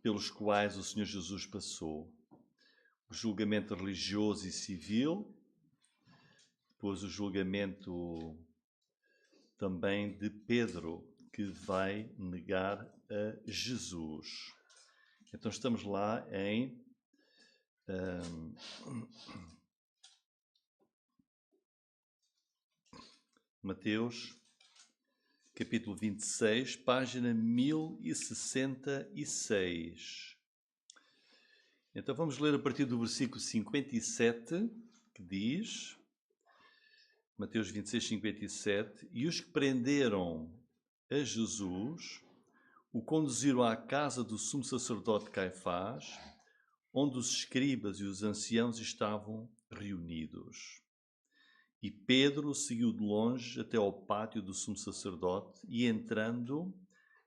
pelos quais o Senhor Jesus passou. O julgamento religioso e civil, depois o julgamento também de Pedro, que vai negar a Jesus. Então estamos lá em Mateus, capítulo 26, página 1066. Então vamos ler a partir do versículo 57, que diz, Mateus 26, 57, e os que prenderam a Jesus o conduziram à casa do sumo sacerdote Caifás, onde os escribas e os anciãos estavam reunidos. E Pedro seguiu de longe até ao pátio do sumo sacerdote e, entrando,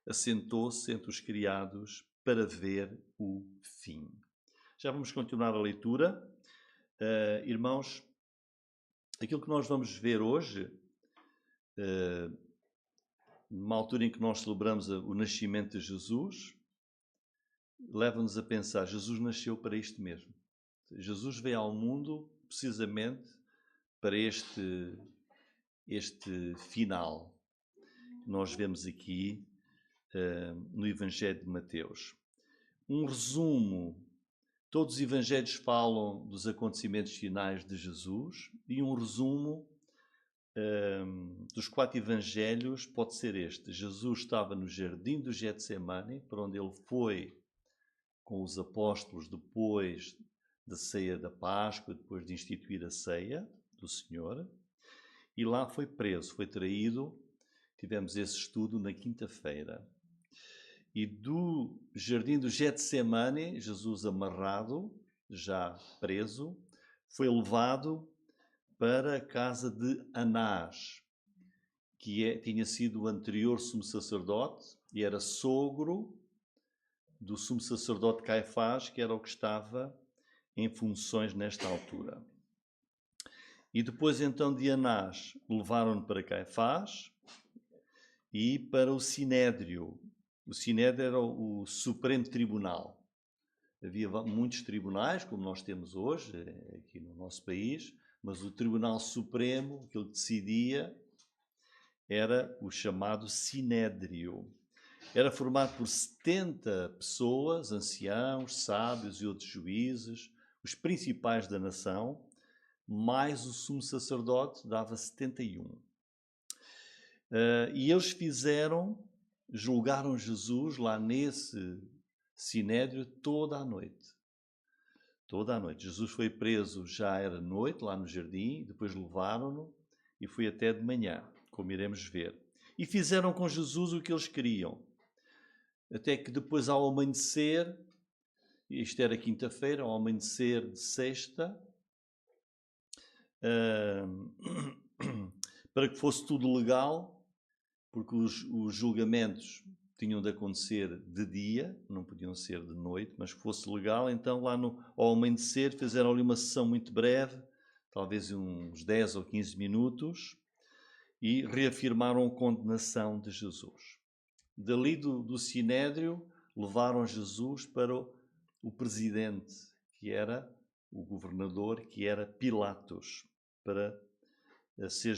assentou-se entre os criados para ver o fim. Já vamos continuar a leitura. Irmãos, aquilo que nós vamos ver hoje, numa altura em que nós celebramos o nascimento de Jesus, leva-nos a pensar, Jesus nasceu para isto mesmo. Jesus veio ao mundo precisamente para este final que nós vemos aqui no Evangelho de Mateus. Um resumo, todos os evangelhos falam dos acontecimentos finais de Jesus, e um resumo dos 4 evangelhos pode ser este. Jesus estava no jardim do Getsemane, para onde ele foi com os apóstolos depois da ceia da Páscoa, depois de instituir a ceia do Senhor, e lá foi preso, foi traído. Tivemos esse estudo na quinta-feira. E do jardim do Getsemane, Jesus amarrado, já preso, foi levado para a casa de Anás, que tinha sido o anterior sumo sacerdote e era sogro do sumo sacerdote Caifás, que era o que estava em funções nesta altura. E depois então de Anás levaram-no para Caifás e para o Sinédrio. O Sinédrio era o Supremo Tribunal. Havia muitos tribunais, como nós temos hoje, aqui no nosso país, mas o Tribunal Supremo, aquilo que decidia, era o chamado Sinédrio. Era formado por 70 pessoas, anciãos, sábios e outros juízes, os principais da nação, mais o sumo sacerdote, dava 71. E eles julgaram Jesus lá nesse sinédrio toda a noite. Toda a noite. Jesus foi preso, já era noite, lá no jardim, depois levaram-no e foi até de manhã, como iremos ver. E fizeram com Jesus o que eles queriam. Até que depois, ao amanhecer, isto era quinta-feira, ao amanhecer de sexta, para que fosse tudo legal, porque os julgamentos tinham de acontecer de dia, não podiam ser de noite, mas que fosse legal, então lá ao amanhecer fizeram ali uma sessão muito breve, talvez uns 10 ou 15 minutos, e reafirmaram a condenação de Jesus. Dali do Sinédrio levaram Jesus para o presidente, que era o governador, que era Pilatos, para ser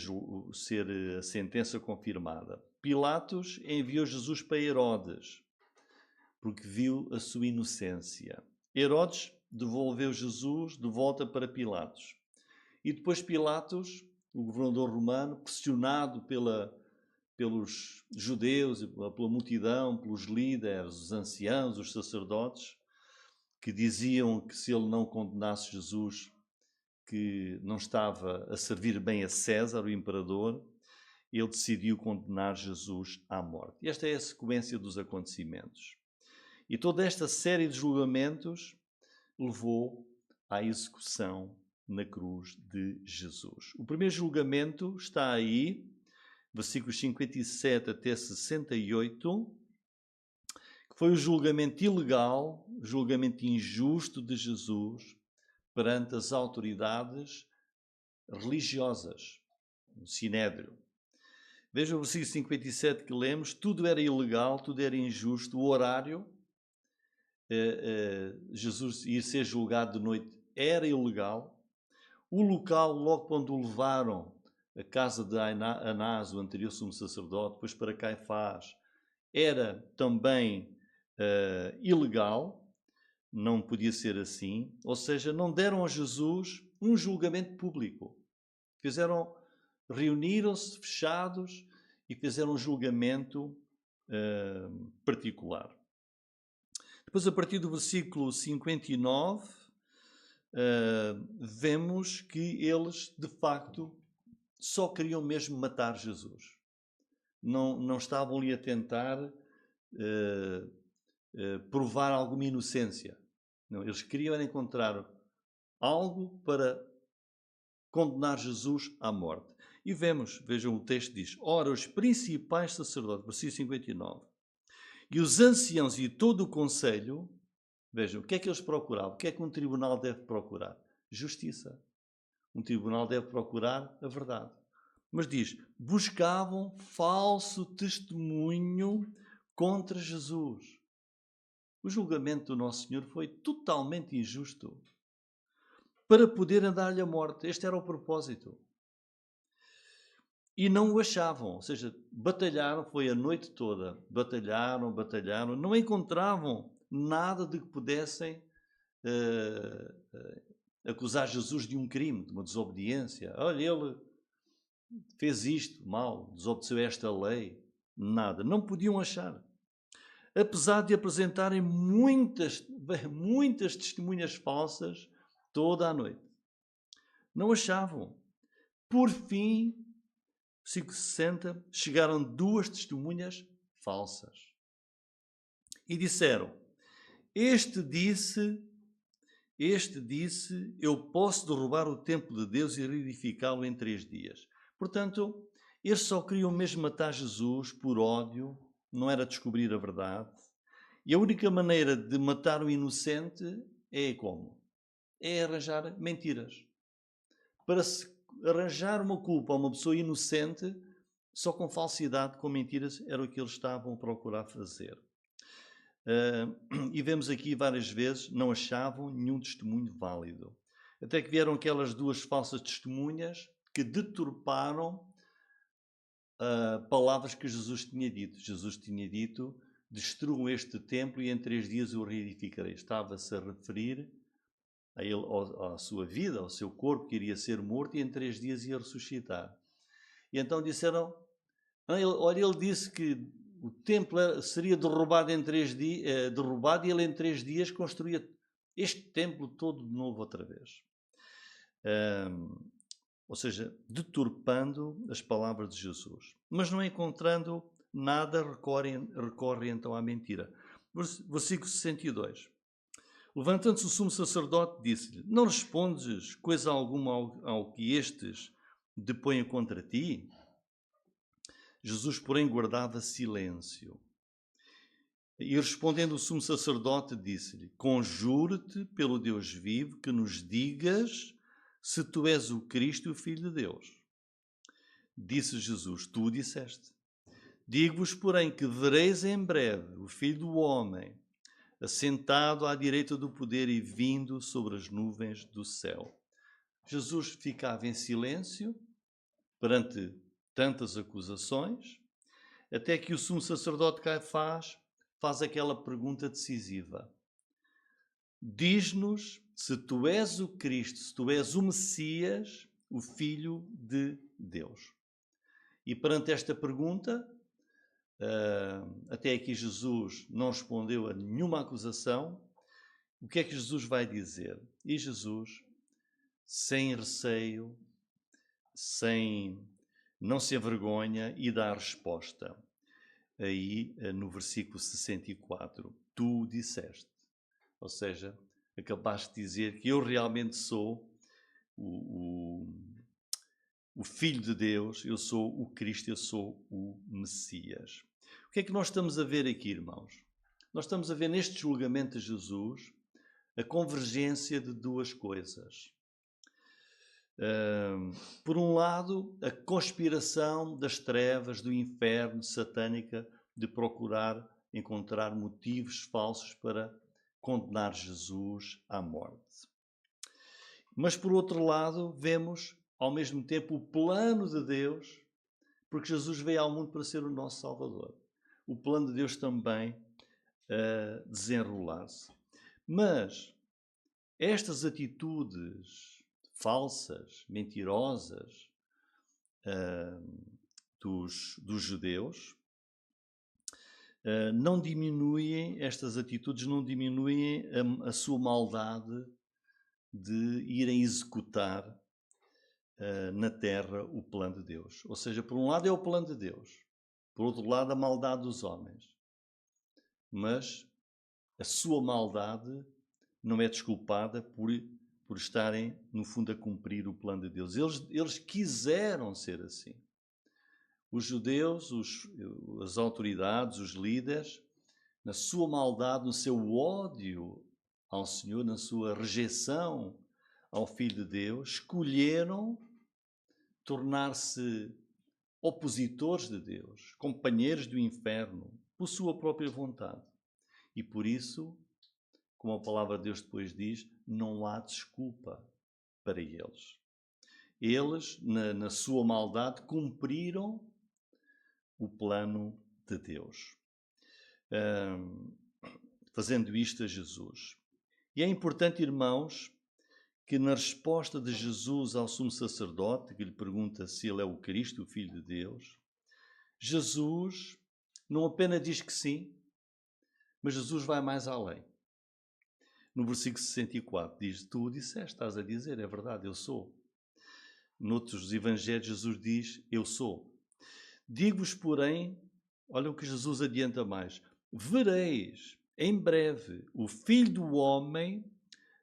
a sentença confirmada. Pilatos enviou Jesus para Herodes, porque viu a sua inocência. Herodes devolveu Jesus de volta para Pilatos. E depois Pilatos, o governador romano, pressionado pelos judeus, pela multidão, pelos líderes, os anciãos, os sacerdotes, que diziam que se ele não condenasse Jesus, que não estava a servir bem a César, o imperador, ele decidiu condenar Jesus à morte. E esta é a sequência dos acontecimentos. E toda esta série de julgamentos levou à execução na cruz de Jesus. O primeiro julgamento está aí, versículos 57 até 68, que foi o julgamento ilegal, o julgamento injusto de Jesus perante as autoridades religiosas, o Sinédrio. Veja o versículo 57 que lemos: tudo era ilegal, tudo era injusto, o horário, Jesus ir ser julgado de noite era ilegal, o local, logo quando o levaram, a casa de Anás, o anterior sumo sacerdote, depois para Caifás, era também ilegal, não podia ser assim, ou seja, não deram a Jesus um julgamento público. Reuniram-se fechados e fizeram um julgamento particular. Depois, a partir do versículo 59, vemos que eles, de facto, só queriam mesmo matar Jesus. Não estavam ali a tentar provar alguma inocência. Não, eles queriam encontrar algo para condenar Jesus à morte. E vejam o texto diz: ora, os principais sacerdotes, versículo 59, e os anciãos e todo o conselho, vejam, o que é que eles procuravam? O que é que um tribunal deve procurar? Justiça. Um tribunal deve procurar a verdade. Mas diz, buscavam falso testemunho contra Jesus. O julgamento do Nosso Senhor foi totalmente injusto. Para poderem dar-lhe a morte. Este era o propósito. E não o achavam. Ou seja, batalharam, foi a noite toda. Batalharam, não encontravam nada de que pudessem acusar Jesus de um crime, de uma desobediência. Olha, ele fez isto mal, desobedeceu esta lei. Nada. Não podiam achar. Apesar de apresentarem muitas testemunhas falsas toda a noite. Não achavam. Por fim, 5:60, chegaram 2 testemunhas falsas. E disseram, este disse, eu posso derrubar o templo de Deus e reedificá-lo em 3 dias. Portanto, eles só queriam mesmo matar Jesus por ódio, não era descobrir a verdade. E a única maneira de matar o inocente é como? É arranjar mentiras. Para se arranjar uma culpa a uma pessoa inocente, só com falsidade, com mentiras, era o que eles estavam a procurar fazer. E vemos aqui várias vezes, não achavam nenhum testemunho válido. Até que vieram aquelas 2 falsas testemunhas que deturparam palavras que Jesus tinha dito. Jesus tinha dito, destruam este templo e em 3 dias o reedificarei. Estava-se a referir a ele, à sua vida, ao seu corpo, que iria ser morto e em 3 dias ia ressuscitar. E então disseram, olha, ele disse que o templo seria derrubado em 3 dias, derrubado, e ele em 3 dias construía este templo todo de novo outra vez. Ou seja, deturpando as palavras de Jesus. Mas não encontrando nada, recorre então à mentira. Versículo 62. Levantando-se o sumo sacerdote, disse-lhe, não respondes coisa alguma ao que estes depõem contra ti? Jesus, porém, guardava silêncio. E respondendo o sumo sacerdote, disse-lhe, conjuro-te pelo Deus vivo que nos digas se tu és o Cristo, o Filho de Deus. Disse Jesus, tu o disseste. Digo-vos, porém, que vereis em breve o Filho do Homem assentado à direita do poder e vindo sobre as nuvens do céu. Jesus ficava em silêncio perante tantas acusações, até que o sumo sacerdote Caifás faz aquela pergunta decisiva. Diz-nos se tu és o Cristo, se tu és o Messias, o Filho de Deus. E perante esta pergunta, até aqui Jesus não respondeu a nenhuma acusação. O que é que Jesus vai dizer? E Jesus, sem receio, não se envergonha, e dá a resposta. Aí no versículo 64, tu disseste. Ou seja, acabaste de dizer que eu realmente sou o Filho de Deus, eu sou o Cristo, eu sou o Messias. O que é que nós estamos a ver aqui, irmãos? Nós estamos a ver neste julgamento de Jesus a convergência de 2 coisas. Por um lado, a conspiração das trevas, do inferno, satânica, de procurar encontrar motivos falsos para condenar Jesus à morte. Mas, por outro lado, vemos, ao mesmo tempo, o plano de Deus, porque Jesus veio ao mundo para ser o nosso Salvador. O plano de Deus também desenrolar-se. Mas estas atitudes falsas, mentirosas dos judeus, não diminuem, estas atitudes não diminuem a sua maldade de irem executar na terra o plano de Deus. Ou seja, por um lado é o plano de Deus, por outro lado a maldade dos homens. Mas a sua maldade não é desculpada por estarem, no fundo, a cumprir o plano de Deus. Eles quiseram ser assim. Os judeus, as autoridades, os líderes, na sua maldade, no seu ódio ao Senhor, na sua rejeição ao Filho de Deus, escolheram tornar-se opositores de Deus, companheiros do inferno, por sua própria vontade. E por isso, como a palavra de Deus depois diz, não há desculpa para eles. Eles, na sua maldade, cumpriram o plano de Deus, fazendo isto a Jesus. E é importante, irmãos, que na resposta de Jesus ao sumo sacerdote, que lhe pergunta se ele é o Cristo, o Filho de Deus, Jesus não apenas diz que sim, mas Jesus vai mais além. No versículo 64 diz, tu disseste, estás a dizer, é verdade, eu sou. Noutros evangelhos Jesus diz, eu sou. Digo-vos, porém, olha o que Jesus adianta mais, vereis em breve o Filho do Homem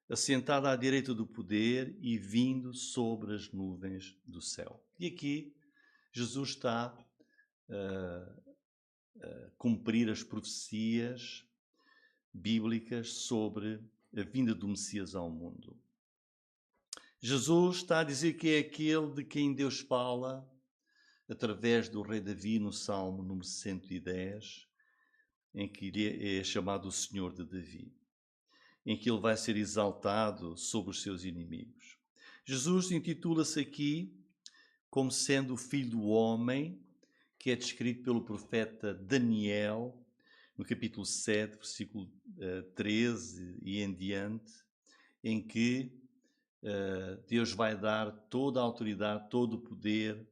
assentado à direita do poder e vindo sobre as nuvens do céu. E aqui Jesus está a cumprir as profecias bíblicas sobre a vinda do Messias ao mundo. Jesus está a dizer que é aquele de quem Deus fala através do rei Davi no Salmo número 110, em que ele é chamado o Senhor de Davi, em que ele vai ser exaltado sobre os seus inimigos. Jesus intitula-se aqui como sendo o Filho do Homem, que é descrito pelo profeta Daniel, no capítulo 7, versículo 13 e em diante, em que Deus vai dar toda a autoridade, todo o poder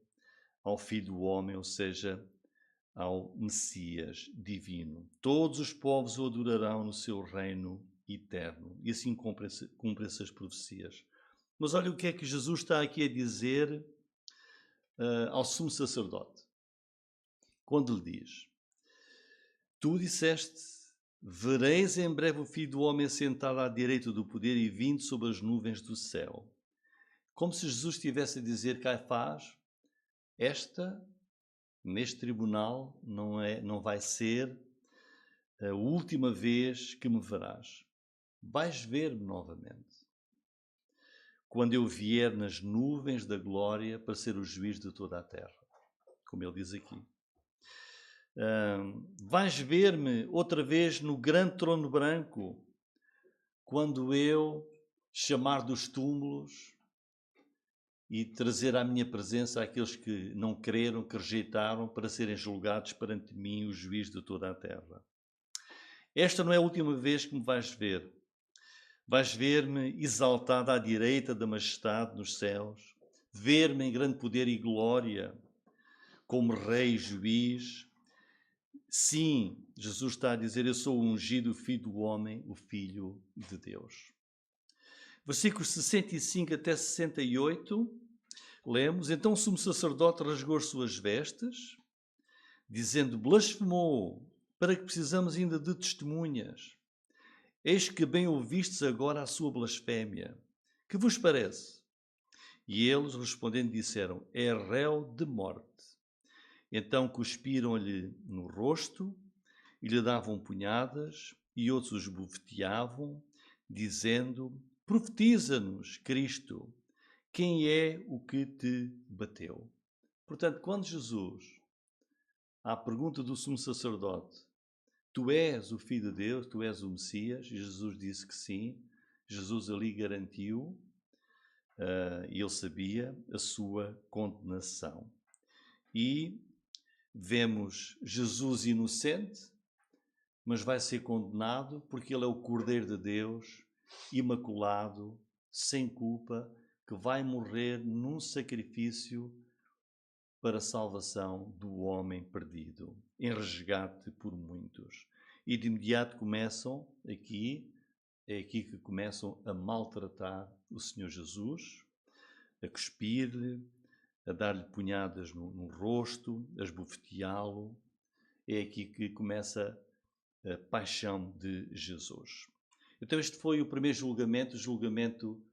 ao Filho do Homem, ou seja, ao Messias divino. Todos os povos o adorarão no seu reino eterno. E assim cumpre essas profecias. Mas olha o que é que Jesus está aqui a dizer ao sumo sacerdote. Quando lhe diz, tu disseste, vereis em breve o Filho do Homem sentado à direita do poder e vindo sobre as nuvens do céu. Como se Jesus estivesse a dizer, Caifás, neste tribunal, não vai ser a última vez que me verás. Vais ver-me novamente, quando eu vier nas nuvens da glória para ser o juiz de toda a terra, como ele diz aqui. Vais ver-me outra vez no grande trono branco, quando eu chamar dos túmulos e trazer à minha presença aqueles que não creram, que rejeitaram, para serem julgados perante mim, o juiz de toda a terra. Esta não é a última vez que me vais ver. Vais ver-me exaltado à direita da majestade nos céus, ver-me em grande poder e glória, como rei e juiz. Sim, Jesus está a dizer, eu sou o ungido, o Filho do Homem, o Filho de Deus. Versículos 65 até 68, lemos, então o sumo sacerdote rasgou as suas vestes, dizendo, blasfemou, para que precisamos ainda de testemunhas. Eis que bem ouvistes agora a sua blasfémia. Que vos parece? E eles, respondendo, disseram, é réu de morte. Então cuspiram-lhe no rosto e lhe davam punhadas, e outros os bofeteavam, dizendo, profetiza-nos, Cristo, quem é o que te bateu? Portanto, quando Jesus, à pergunta do sumo sacerdote, tu és o Filho de Deus, tu és o Messias, e Jesus disse que sim, Jesus ali garantiu, e ele sabia, a sua condenação. E vemos Jesus inocente, mas vai ser condenado porque ele é o Cordeiro de Deus, imaculado, sem culpa, que vai morrer num sacrifício para a salvação do homem perdido, em resgate por muitos. E de imediato é aqui que começam a maltratar o Senhor Jesus, a cuspir-lhe, a dar-lhe punhadas no rosto, a esbofeteá-lo. É aqui que começa a paixão de Jesus. Então este foi o primeiro julgamento, o julgamento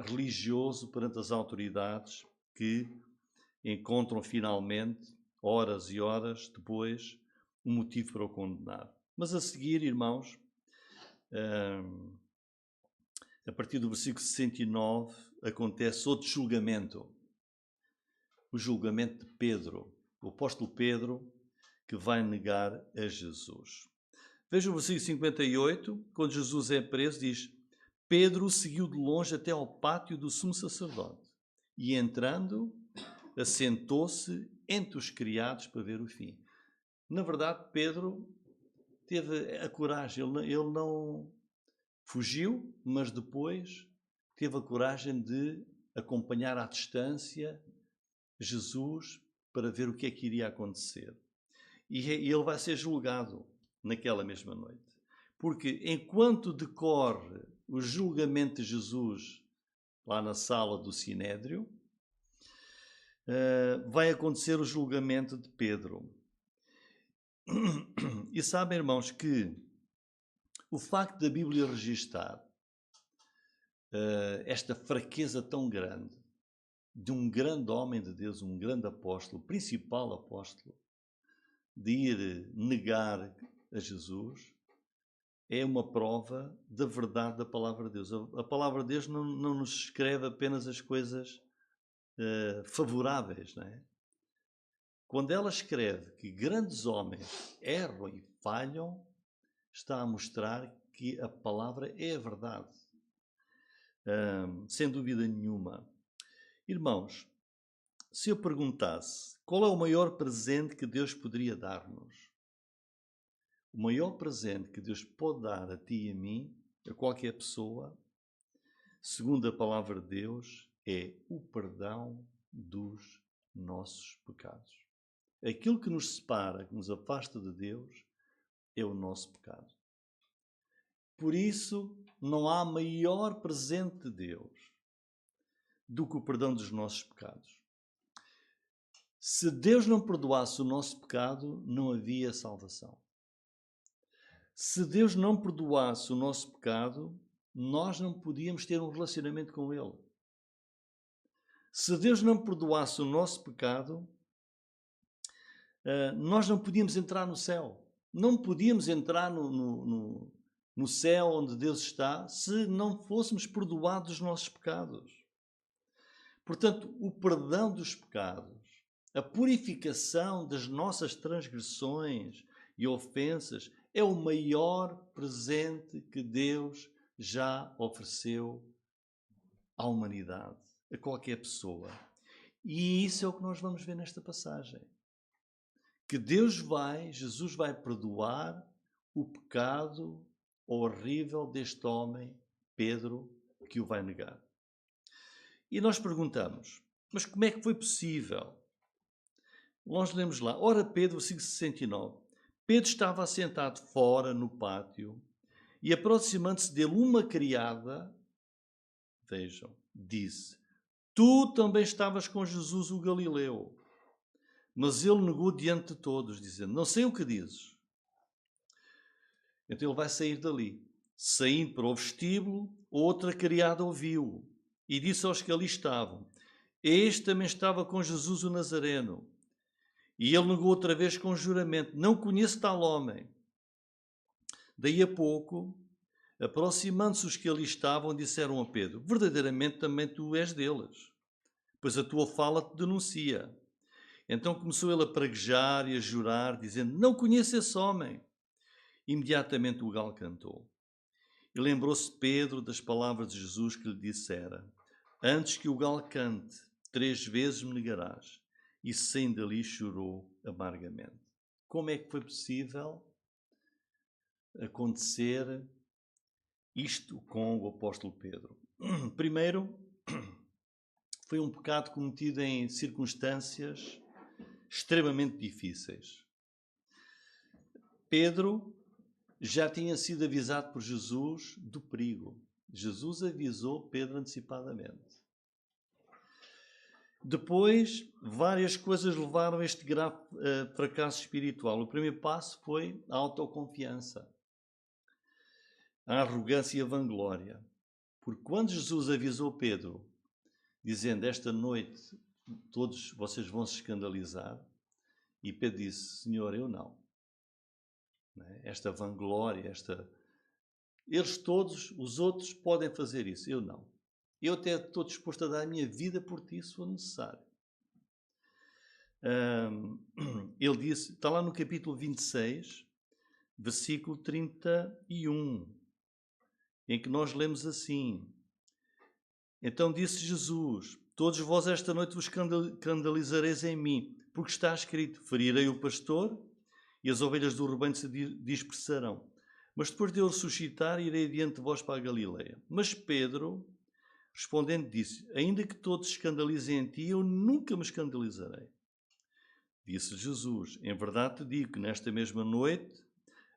religioso perante as autoridades que encontram finalmente, horas e horas depois, um motivo para o condenar. Mas a seguir, irmãos, a partir do versículo 69, acontece outro julgamento. O julgamento de Pedro, o apóstolo Pedro, que vai negar a Jesus. Veja o versículo 58, quando Jesus é preso, diz: Pedro o seguiu de longe até ao pátio do sumo sacerdote e, entrando, assentou-se entre os criados para ver o fim. Na verdade, Pedro teve a coragem, ele não fugiu, mas depois teve a coragem de acompanhar à distância Jesus para ver o que é que iria acontecer. E ele vai ser julgado naquela mesma noite. Porque enquanto decorre o julgamento de Jesus lá na sala do Sinédrio, vai acontecer o julgamento de Pedro. E sabem, irmãos, que o facto da Bíblia registar esta fraqueza tão grande de um grande homem de Deus, um grande apóstolo, principal apóstolo, de ir negar a Jesus, é uma prova da verdade da palavra de Deus. A palavra de Deus não nos escreve apenas as coisas favoráveis, não é? Quando ela escreve que grandes homens erram e falham, está a mostrar que a palavra é a verdade. Sem dúvida nenhuma. Irmãos, se eu perguntasse qual é o maior presente que Deus poderia dar-nos? O maior presente que Deus pode dar a ti e a mim, a qualquer pessoa, segundo a palavra de Deus, é o perdão dos nossos pecados. Aquilo que nos separa, que nos afasta de Deus, é o nosso pecado. Por isso, não há maior presente de Deus do que o perdão dos nossos pecados. Se Deus não perdoasse o nosso pecado, não havia salvação. Se Deus não perdoasse o nosso pecado, nós não podíamos ter um relacionamento com Ele. Se Deus não perdoasse o nosso pecado, nós não podíamos entrar no céu. Não podíamos entrar no céu onde Deus está se não fôssemos perdoados os nossos pecados. Portanto, o perdão dos pecados, a purificação das nossas transgressões e ofensas é o maior presente que Deus já ofereceu à humanidade, a qualquer pessoa. E isso é o que nós vamos ver nesta passagem. Que Jesus vai perdoar o pecado horrível deste homem, Pedro, que o vai negar. E nós perguntamos, mas como é que foi possível? Nós lemos lá, ora Pedro, versículo 69, Pedro estava assentado fora no pátio e aproximando-se dele uma criada, vejam, disse, tu também estavas com Jesus o Galileu. Mas ele negou diante de todos, dizendo, não sei o que dizes. Então ele vai sair dali. Saindo para o vestíbulo, outra criada ouviu e disse aos que ali estavam, este também estava com Jesus o Nazareno. E ele negou outra vez com juramento, não conheço tal homem. Daí a pouco Aproximando-se os que ali estavam, disseram a Pedro: verdadeiramente também tu és deles, pois a tua fala te denuncia. Então começou ele a praguejar e a jurar, dizendo: não conheço esse homem. Imediatamente o galo cantou. E lembrou-se Pedro das palavras de Jesus que lhe dissera: antes que o galo cante, 3 vezes me negarás. E saindo dali chorou amargamente. Como é que foi possível acontecer isto com o apóstolo Pedro? Primeiro, foi um pecado cometido em circunstâncias extremamente difíceis. Pedro já tinha sido avisado por Jesus do perigo. Jesus avisou Pedro antecipadamente. Depois, várias coisas levaram a este grave fracasso espiritual. O primeiro passo foi a autoconfiança, a arrogância e a vanglória. Porque quando Jesus avisou Pedro, dizendo: esta noite todos vocês vão se escandalizar, e Pedro disse: Senhor, eu não. Esta vanglória, eles todos, os outros, podem fazer isso, eu não. Eu até estou disposto a dar a minha vida por ti, se for necessário. Ele disse, está lá no capítulo 26, versículo 31, em que nós lemos assim: então disse Jesus: todos vós esta noite vos escandalizareis em mim, porque está escrito: ferirei o pastor e as ovelhas do rebanho se dispersarão. Mas depois de eu ressuscitar, irei adiante de vós para a Galileia. Mas Pedro, respondendo, disse: ainda que todos se escandalizem em ti, eu nunca me escandalizarei. Disse Jesus: em verdade te digo que nesta mesma noite,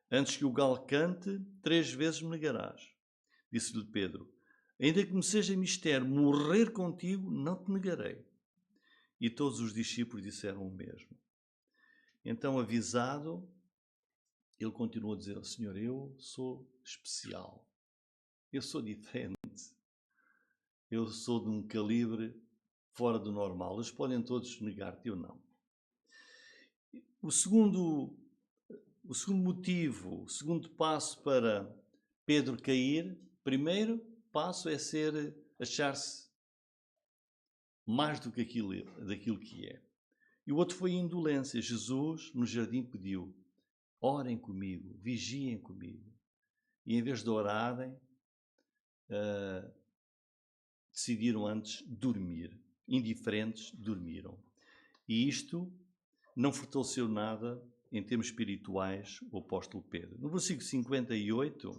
antes que o galo cante, 3 vezes me negarás. Disse-lhe Pedro: ainda que me seja mister morrer contigo, não te negarei. E todos os discípulos disseram o mesmo. Então, avisado, ele continuou a dizer: Senhor, eu sou especial, eu sou diferente, eu sou de um calibre fora do normal. Eles podem todos negar-te, eu não. O segundo motivo, o segundo passo para Pedro cair, primeiro passo é achar-se mais do que daquilo que é. E o outro foi a indolência. Jesus, no jardim, pediu: orem comigo, vigiem comigo. E em vez de orarem, decidiram antes dormir. Indiferentes, dormiram. E isto não fortaleceu nada em termos espirituais o apóstolo Pedro. No versículo 58,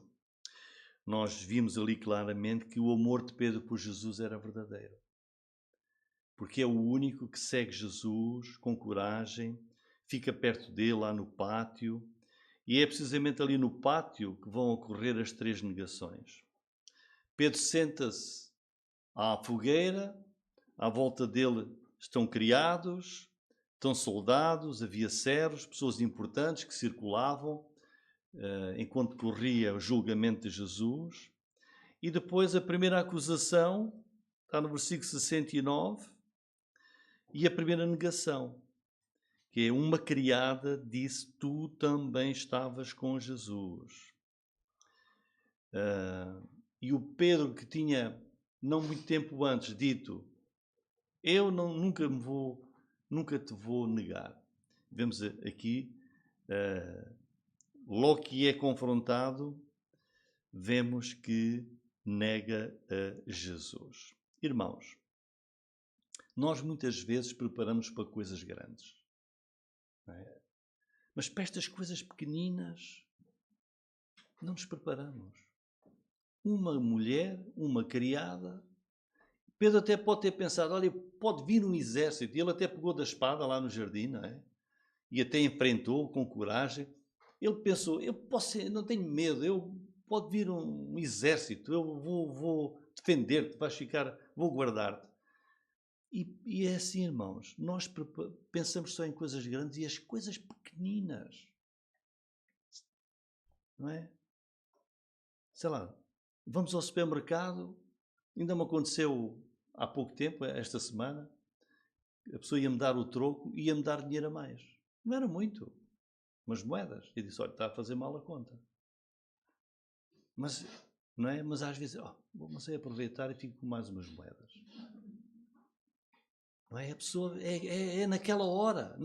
nós vimos ali claramente que o amor de Pedro por Jesus era verdadeiro. Porque é o único que segue Jesus com coragem, fica perto dele lá no pátio, e é precisamente ali no pátio que vão ocorrer as 3 negações. Pedro senta-se à fogueira, à volta dele estão criados, estão soldados, havia servos, pessoas importantes que circulavam enquanto corria o julgamento de Jesus. E depois a primeira acusação está no versículo 69, e a primeira negação, que é: uma criada disse: tu também estavas com Jesus. E o Pedro, que tinha, não muito tempo antes, dito: eu nunca te vou negar. Vemos aqui, logo que é confrontado, vemos que nega a Jesus. Irmãos, nós muitas vezes preparamos para coisas grandes, não é? Mas para estas coisas pequeninas não nos preparamos. Uma mulher, uma criada, Pedro até pode ter pensado: olha, pode vir um exército. E ele até pegou da espada lá no jardim, não é? E até enfrentou com coragem. Ele pensou: eu não tenho medo, pode vir um exército, eu vou defender-te, vou guardar-te. E é assim, irmãos, nós pensamos só em coisas grandes e as coisas pequeninas, não é? Sei lá, vamos ao supermercado, ainda me aconteceu há pouco tempo, esta semana, a pessoa ia-me dar o troco e ia-me dar dinheiro a mais. Não era muito, umas moedas. E disse: olha, está a fazer mal a conta. Mas não é? Mas às vezes, vamos aproveitar e fico com mais umas moedas. Não é? A pessoa é naquela hora.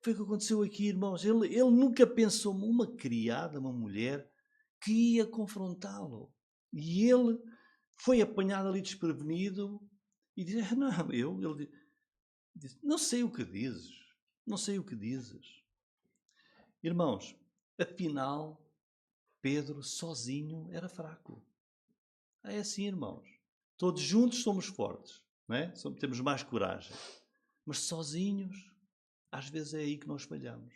Foi o que aconteceu aqui, irmãos. Ele nunca pensou uma criada, uma mulher, que ia confrontá-lo. E ele foi apanhado ali desprevenido e disse, não, ele disse, não sei o que dizes. Irmãos, afinal, Pedro sozinho era fraco. É assim, irmãos. Todos juntos somos fortes, não é? Temos mais coragem. Mas sozinhos, às vezes é aí que nós falhamos.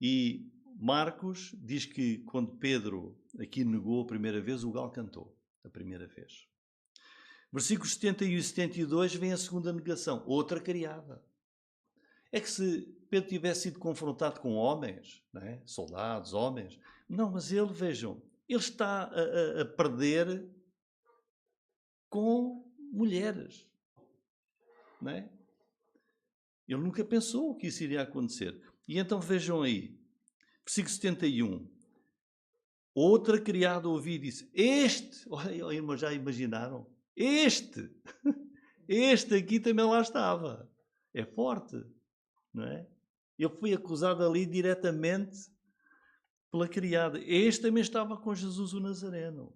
E Marcos diz que quando Pedro aqui negou a primeira vez, o galo cantou a primeira vez. Versículos 71 e 72 vem a segunda negação, outra criada. É que se Pedro tivesse sido confrontado com homens, não é? Soldados, homens, não, mas vejam, ele está a perder com mulheres, não é? Ele nunca pensou que isso iria acontecer. E então vejam aí, versículo 71. Outra criada ouviu e disse, olha, irmãos, já imaginaram? Este aqui também lá estava. É forte, não é? Ele foi acusado ali diretamente pela criada. Este também estava com Jesus o Nazareno.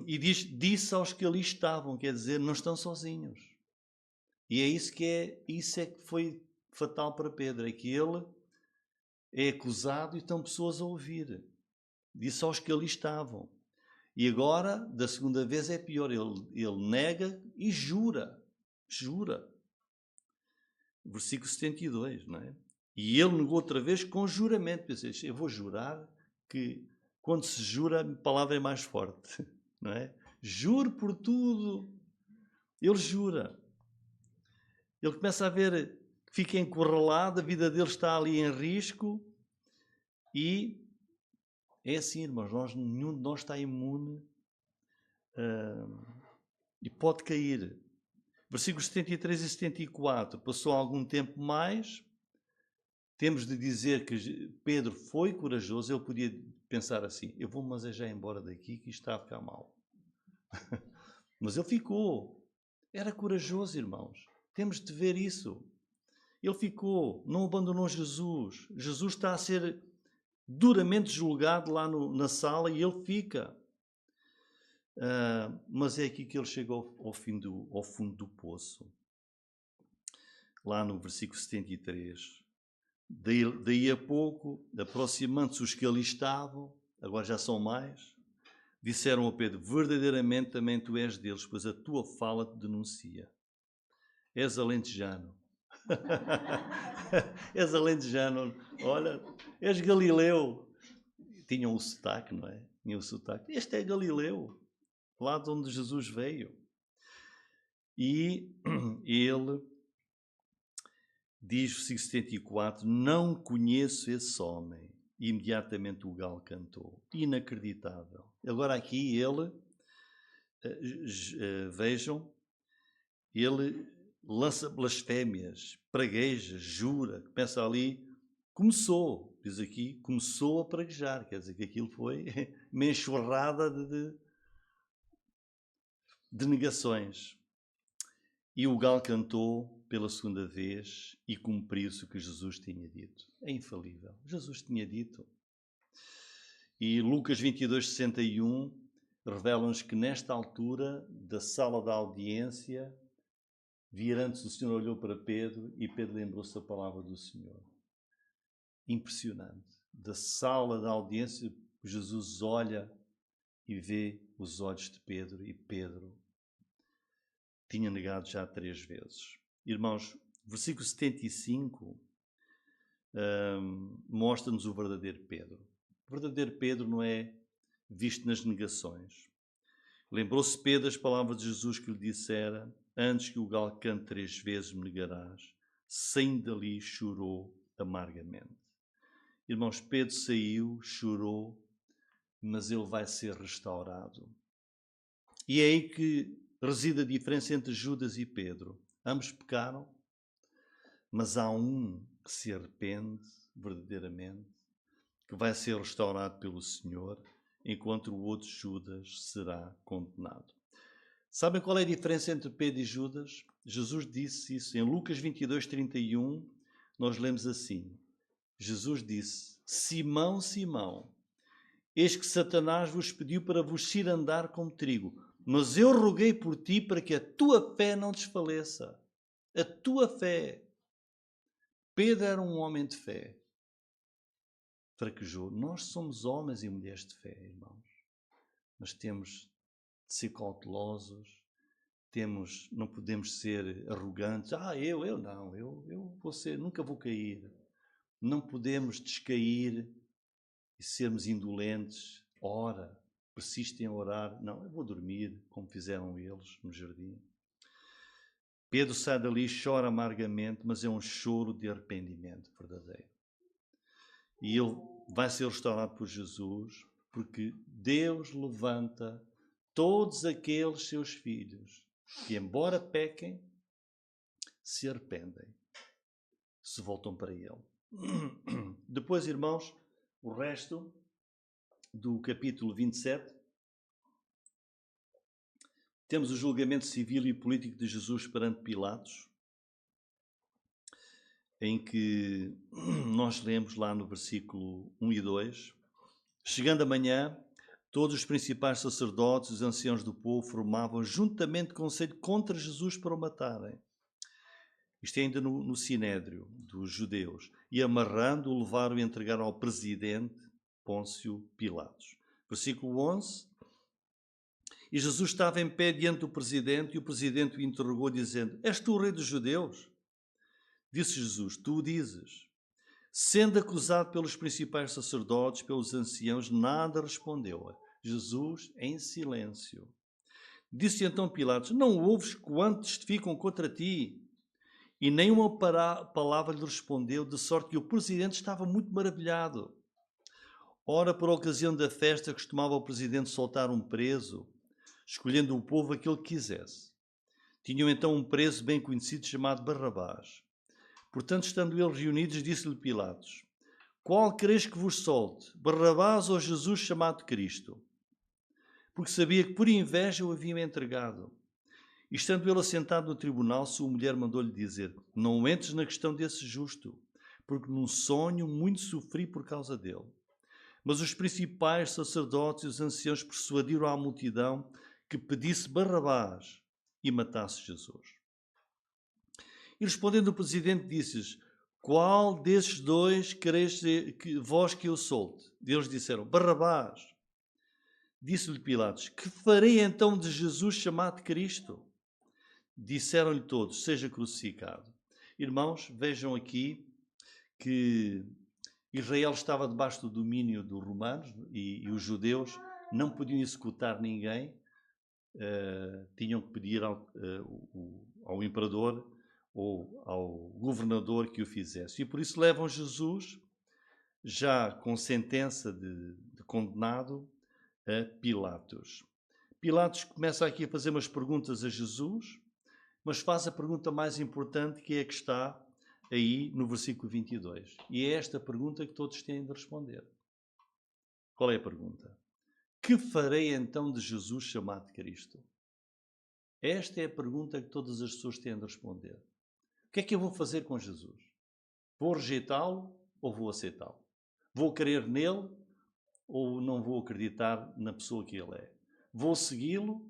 E disse aos que ali estavam, quer dizer, não estão sozinhos. E é isso que foi fatal para Pedro, é que ele é acusado e estão pessoas a ouvir. Disse aos que ali estavam. E agora, da segunda vez, é pior. Ele nega e jura. Versículo 72, não é? E ele negou outra vez com juramento. Pensei, eu vou jurar que quando se jura, a palavra é mais forte, não é? Juro por tudo. Ele jura. Ele começa a ver que fica encurralado, a vida dele está ali em risco e é assim, irmãos, nenhum de nós está imune e pode cair. Versículos 73 e 74. Passou algum tempo mais, temos de dizer que Pedro foi corajoso, ele podia pensar assim, eu vou mas já embora daqui que isto está a ficar mal. Mas ele ficou. Era corajoso, irmãos. Temos de ver isso. Ele ficou, não abandonou Jesus. Jesus está a ser duramente julgado lá na sala e ele fica. Mas é aqui que ele chega ao fundo do poço. Lá no versículo 73. Daí a pouco, aproximando-se os que ali estavam, agora já são mais, disseram a Pedro, verdadeiramente também tu és deles, pois a tua fala te denuncia. És alentejano. És alentejano. Olha, és Galileu. Tinham o sotaque, não é? Tinham o sotaque. Este é Galileu, lá de onde Jesus veio. E ele diz, versículo 74, não conheço esse homem. E imediatamente o galo cantou. Inacreditável. Agora aqui ele, vejam, ele lança blasfémias, pragueja, jura, começa ali, diz aqui, começou a praguejar, quer dizer que aquilo foi uma enxurrada de negações. E o galo cantou pela segunda vez e cumpriu-se o que Jesus tinha dito. É infalível. Jesus tinha dito. E Lucas 22, 61 revela-nos que nesta altura da sala da audiência, virando-se o Senhor olhou para Pedro e Pedro lembrou-se da palavra do Senhor. Impressionante. Da sala da audiência, Jesus olha e vê os olhos de Pedro e Pedro tinha negado já 3 vezes. Irmãos, versículo 75 mostra-nos o verdadeiro Pedro. O verdadeiro Pedro não é visto nas negações. Lembrou-se Pedro das palavras de Jesus que lhe dissera, antes que o galo cante 3 vezes me negarás, saindo dali chorou amargamente. Irmãos, Pedro saiu, chorou, mas ele vai ser restaurado. E é aí que reside a diferença entre Judas e Pedro. Ambos pecaram, mas há um que se arrepende verdadeiramente que vai ser restaurado pelo Senhor, enquanto o outro Judas será condenado. Sabem qual é a diferença entre Pedro e Judas? Jesus disse isso em Lucas 22:31. Nós lemos assim: Jesus disse: Simão, Simão, eis que Satanás vos pediu para vos cirandar como trigo, mas eu roguei por ti para que a tua fé não desfaleça. A tua fé. Pedro era um homem de fé. Fraquejou. Nós somos homens e mulheres de fé, irmãos. Mas temos de ser cautelosos, não podemos ser arrogantes. Eu não, eu vou ser, nunca vou cair. Não podemos descair e sermos indolentes. Ora, persistem a orar. Não, eu vou dormir, como fizeram eles no jardim. Pedro sai dali e chora amargamente, mas é um choro de arrependimento verdadeiro. E ele vai ser restaurado por Jesus, porque Deus levanta todos aqueles seus filhos que, embora pequem, se arrependem, se voltam para Ele. Depois, irmãos, o resto do capítulo 27, temos o julgamento civil e político de Jesus perante Pilatos, em que nós lemos lá no versículo 1 e 2, chegando amanhã, todos os principais sacerdotes e os anciãos do povo formavam juntamente conselho contra Jesus para o matarem. Isto é ainda no Sinédrio dos judeus. E amarrando, o levaram e entregaram ao presidente Pôncio Pilatos. Versículo 11. E Jesus estava em pé diante do presidente e o presidente o interrogou dizendo: És tu o rei dos judeus? Disse Jesus: Tu o dizes. Sendo acusado pelos principais sacerdotes, pelos anciãos, nada respondeu. Jesus em silêncio. Disse então Pilatos: Não ouves quanto testificam contra ti? E nenhuma palavra lhe respondeu, de sorte que o presidente estava muito maravilhado. Ora, por ocasião da festa, costumava o presidente soltar um preso, escolhendo o povo aquele que quisesse. Tinham então um preso bem conhecido chamado Barrabás. Portanto, estando eles reunidos, disse-lhe Pilatos: Qual quereis que vos solte, Barrabás ou Jesus chamado Cristo? Porque sabia que por inveja o haviam entregado. E estando ele assentado no tribunal, sua mulher mandou-lhe dizer: Não entres na questão desse justo, porque num sonho muito sofri por causa dele. Mas os principais sacerdotes e os anciãos persuadiram a multidão que pedisse Barrabás e matasse Jesus. E respondendo o presidente, disse-lhes: Qual desses dois quereis vós que eu solte? E eles disseram: Barrabás. Disse-lhe Pilatos: Que farei então de Jesus chamado Cristo? Disseram-lhe todos: Seja crucificado. Irmãos, vejam aqui que Israel estava debaixo do domínio dos romanos e os judeus não podiam executar ninguém, tinham que pedir ao imperador ou ao governador que o fizesse. E por isso levam Jesus, já com sentença de condenado, a Pilatos. Pilatos começa aqui a fazer umas perguntas a Jesus, mas faz a pergunta mais importante, que é a que está aí no versículo 22. E é esta pergunta que todos têm de responder. Qual é a pergunta? Que farei então de Jesus chamado Cristo? Esta é a pergunta que todas as pessoas têm de responder. O que é que eu vou fazer com Jesus? Vou rejeitá-lo ou vou aceitá-lo? Vou crer nele ou não vou acreditar na pessoa que ele é? Vou segui-lo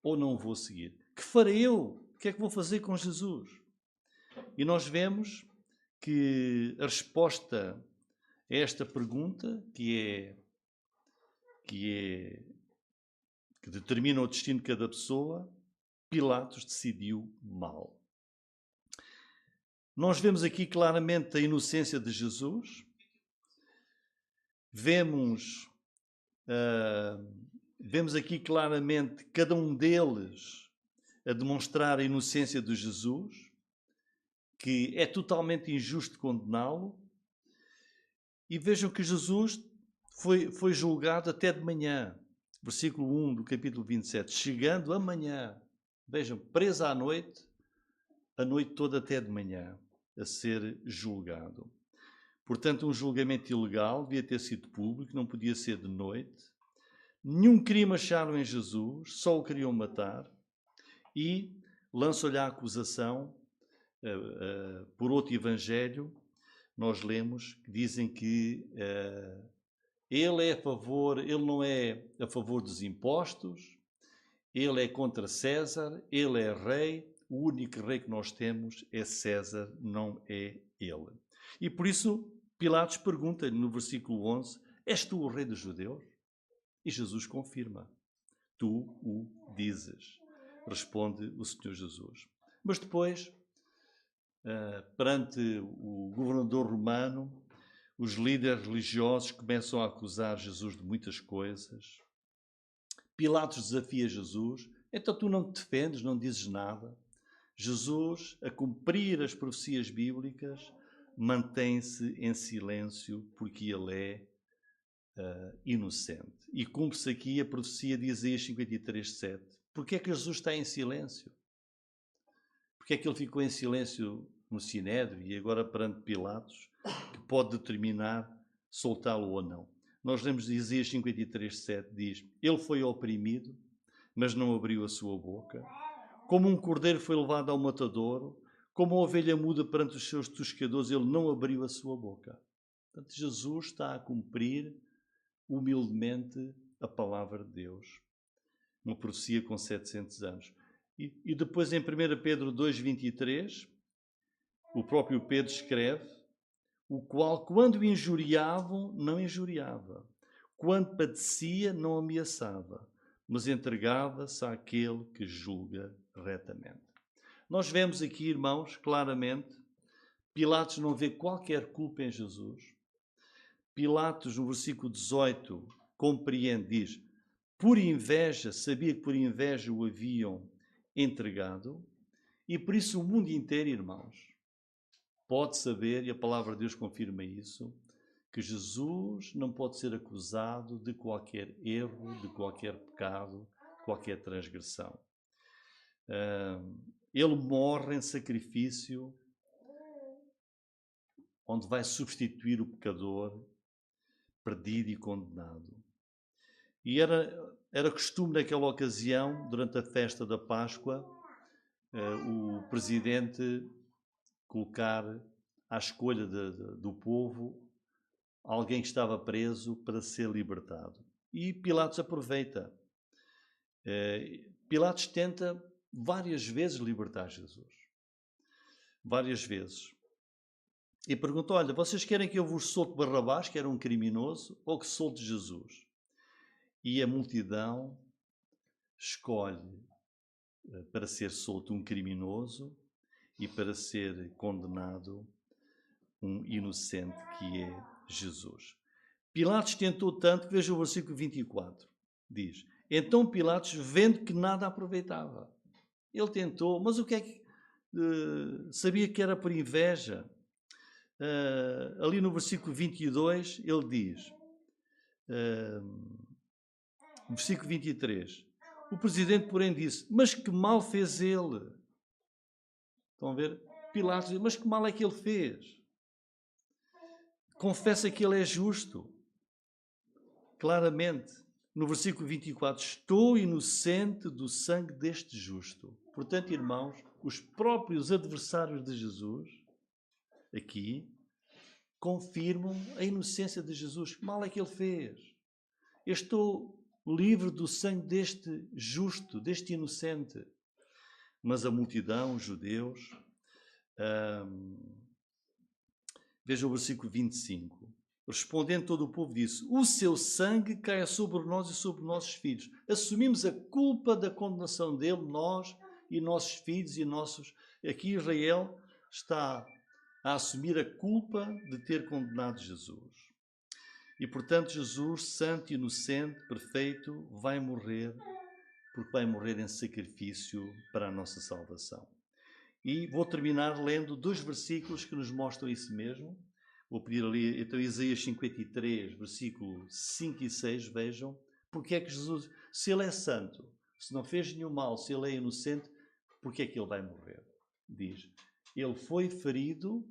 ou não vou seguir? Que farei eu? O que é que vou fazer com Jesus? E nós vemos que a resposta a esta pergunta, que determina o destino de cada pessoa, Pilatos decidiu mal. Nós vemos aqui claramente a inocência de Jesus, vemos aqui claramente cada um deles a demonstrar a inocência de Jesus, que é totalmente injusto condená-lo. E vejam que Jesus foi julgado até de manhã. Versículo 1 do capítulo 27. Chegando amanhã, vejam, preso à noite, a noite toda até de manhã, a ser julgado. Portanto, um julgamento ilegal devia ter sido público, não podia ser de noite. Nenhum crime acharam em Jesus, só o queriam matar. E lançam-lhe a acusação por outro evangelho. Nós lemos que dizem que ele não é a favor dos impostos, ele é contra César, ele é rei, o único rei que nós temos é César, não é ele. E por isso Pilatos pergunta-lhe no versículo 11, és tu o rei dos judeus? E Jesus confirma, tu o dizes, responde o Senhor Jesus. Mas depois, perante o governador romano, os líderes religiosos começam a acusar Jesus de muitas coisas. Pilatos desafia Jesus. Então tu não te defendes, não dizes nada. Jesus, a cumprir as profecias bíblicas, mantém-se em silêncio porque ele é inocente. E cumpre-se aqui a profecia de Isaías 53:7. Porquê é que Jesus está em silêncio? Porquê é que ele ficou em silêncio no Sinédrio e agora perante Pilatos, que pode determinar soltá-lo ou não? Nós lemos de Isaías 53:7, diz, ele foi oprimido, mas não abriu a sua boca. Como um cordeiro foi levado ao matadouro, como uma ovelha muda perante os seus tosqueadores, ele não abriu a sua boca. Portanto, Jesus está a cumprir humildemente a palavra de Deus. Uma profecia com 700 anos. E depois em 1 Pedro 2:23, o próprio Pedro escreve, o qual, quando injuriavam, não injuriava. Quando padecia, não ameaçava, mas entregava-se àquele que julga retamente. Nós vemos aqui, irmãos, claramente, Pilatos não vê qualquer culpa em Jesus. Pilatos, no versículo 18, compreende, diz, por inveja, sabia que por inveja o haviam entregado, e por isso o mundo inteiro, irmãos, pode saber, e a palavra de Deus confirma isso, que Jesus não pode ser acusado de qualquer erro, de qualquer pecado, qualquer transgressão. Ele morre em sacrifício, onde vai substituir o pecador, perdido e condenado. E era costume naquela ocasião, durante a festa da Páscoa, o presidente colocar à escolha do povo alguém que estava preso para ser libertado. E Pilatos aproveita. Pilatos tenta várias vezes libertar Jesus. Várias vezes. E pergunta, olha, vocês querem que eu vos solte Barrabás, que era um criminoso, ou que solte Jesus? E a multidão escolhe para ser solto um criminoso e para ser condenado um inocente que é Jesus. Pilatos tentou tanto que veja o versículo 24. Diz, então Pilatos, vendo que nada aproveitava. Ele tentou, mas o que é que... sabia que era por inveja. Ali no versículo 22, ele diz, no versículo 23, o presidente, porém, disse, mas que mal fez ele? Estão a ver? Pilatos diz, mas que mal é que ele fez? Confessa que ele é justo. Claramente, no versículo 24, estou inocente do sangue deste justo. Portanto, irmãos, os próprios adversários de Jesus, aqui, confirmam a inocência de Jesus. Que mal é que ele fez? Eu estou livre do sangue deste justo, deste inocente. Mas a multidão, os judeus, veja o versículo 25. Respondendo todo o povo disse, o seu sangue caia sobre nós e sobre nossos filhos. Assumimos a culpa da condenação dele, nós e nossos filhos e nossos... Aqui Israel está a assumir a culpa de ter condenado Jesus. E, portanto, Jesus, santo, inocente, perfeito, vai morrer, porque vai morrer em sacrifício para a nossa salvação. E vou terminar lendo 2 versículos que nos mostram isso mesmo. Vou pedir ali, então, Isaías 53, versículo 5 e 6, vejam, porque é que Jesus, se ele é santo, se não fez nenhum mal, se ele é inocente, porque é que ele vai morrer? Diz, ele foi ferido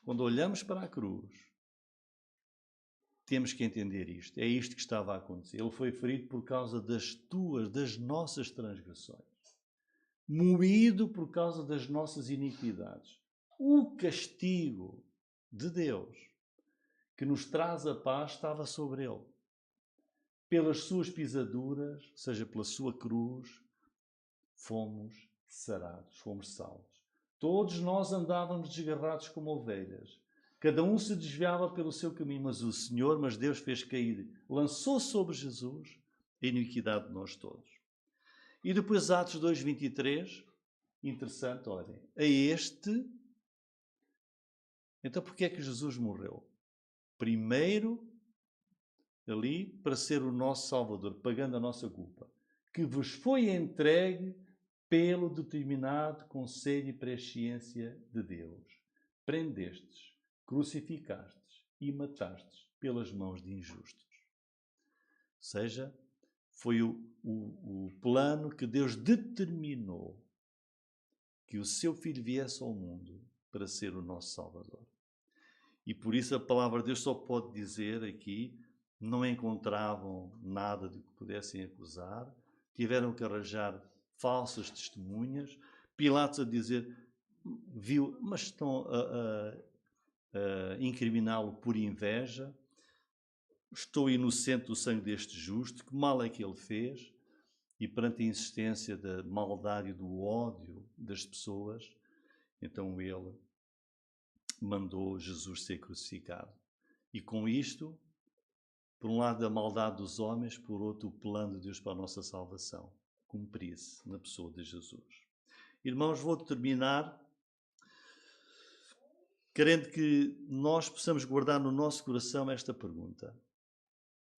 Quando olhamos para a cruz, temos que entender isto. É isto que estava a acontecer. Ele foi ferido por causa das nossas transgressões. Moído por causa das nossas iniquidades. O castigo de Deus que nos traz a paz estava sobre ele. Pelas suas pisaduras, ou seja, pela sua cruz, fomos sarados, fomos salvos. Todos nós andávamos desgarrados como ovelhas. Cada um se desviava pelo seu caminho, mas Deus fez cair, lançou sobre Jesus a iniquidade de nós todos. E depois Atos 2:23, interessante, olhem, a este... Então porquê é que Jesus morreu? Primeiro, ali, para ser o nosso Salvador, pagando a nossa culpa, que vos foi entregue pelo determinado conselho e presciência de Deus. Prendestes, crucificastes e matastes pelas mãos de injustos. Ou seja, foi o plano que Deus determinou que o seu Filho viesse ao mundo para ser o nosso Salvador. E por isso a palavra de Deus só pode dizer aqui, não encontravam nada de que pudessem acusar, tiveram que arranjar falsas testemunhas, Pilatos a dizer, viu, mas estão a incriminá-lo por inveja, estou inocente do sangue deste justo, que mal é que ele fez? E perante a insistência da maldade e do ódio das pessoas, então ele mandou Jesus ser crucificado. E com isto, por um lado a maldade dos homens, por outro o plano de Deus para a nossa salvação, cumprir-se na pessoa de Jesus. Irmãos, vou terminar querendo que nós possamos guardar no nosso coração esta pergunta,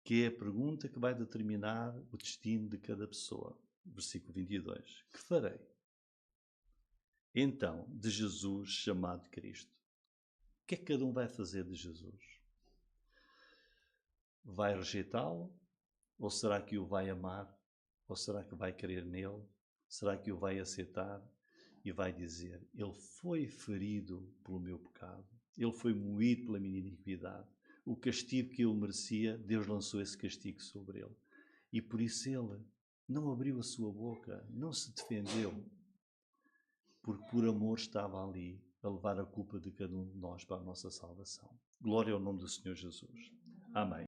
que é a pergunta que vai determinar o destino de cada pessoa. Versículo 22. Que farei, então, de Jesus chamado Cristo? O que é que cada um vai fazer de Jesus? Vai rejeitá-lo? Ou será que o vai amar? Ou será que vai crer nele? Será que o vai aceitar? E vai dizer, ele foi ferido pelo meu pecado. Ele foi moído pela minha iniquidade. O castigo que eu merecia, Deus lançou esse castigo sobre ele. E por isso ele não abriu a sua boca, não se defendeu. Porque por amor estava ali a levar a culpa de cada um de nós para a nossa salvação. Glória ao nome do Senhor Jesus. Amém.